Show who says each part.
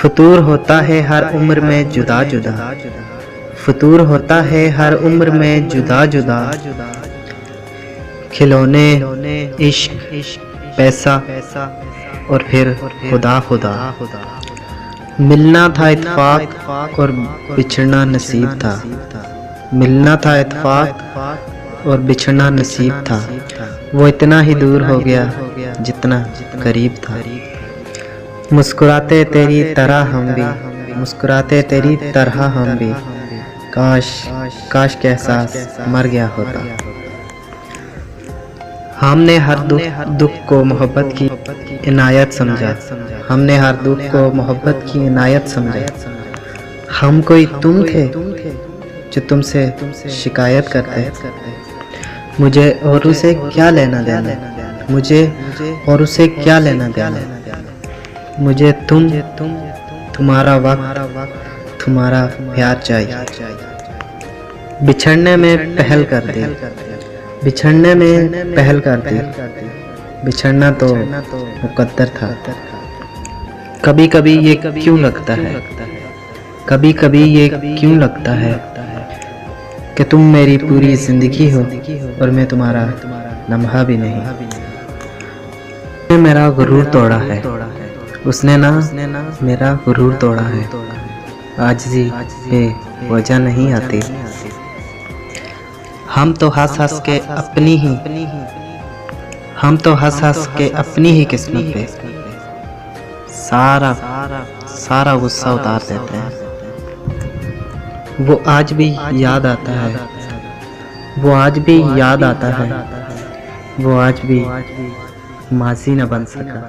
Speaker 1: फतूर होता है हर उम्र में जुदा जुदा, फतूर होता है हर उम्र में जुदा जुदा। खिलौने, इश्क, पैसा और फिर खुदा खुदा। मिलना था इत्तेफाक और बिछड़ना नसीब था, मिलना था इत्तेफाक और बिछड़ना नसीब था। वो इतना ही दूर हो गया जितना करीब था। मुस्कुराते तेरी तरह हम भी, मुस्कुराते तेरी तरह हम भी। काश काश के एहसास मर गया होता। हमने हर दुख को मोहब्बत की इनायत समझा, हमने हर दुख को मोहब्बत की इनायत समझा। हम कोई तुम थे जो तुमसे शिकायत करते। मुझे और उसे क्या लेना देना, मुझे और उसे क्या लेना देना। मुझे तुम्हारा वक्त, तुम्हारा प्यार चाहिए। बिछड़ने में पहल कर दी, बिछड़ने में पहल कर दी। बिछड़ना तो मुकद्दर था। कभी कभी ये क्यों लगता है, कभी कभी ये क्यों लगता है कि तुम मेरी पूरी जिंदगी हो और मैं तुम्हारा लम्हा भी नहीं। मेरा गुरूर तोड़ा है, उसने ना मेरा गुरूर तोड़ा है। आजिज़ी पे वजह नहीं आती। हम तो हंस हंस के अपनी ही, हम तो हंस हंस के अपनी ही किस्मत पे सारा सारा गुस्सा उतार देते हैं। वो आज भी याद आता है, वो आज भी याद आता है, वो आज भी माजी न बन सका।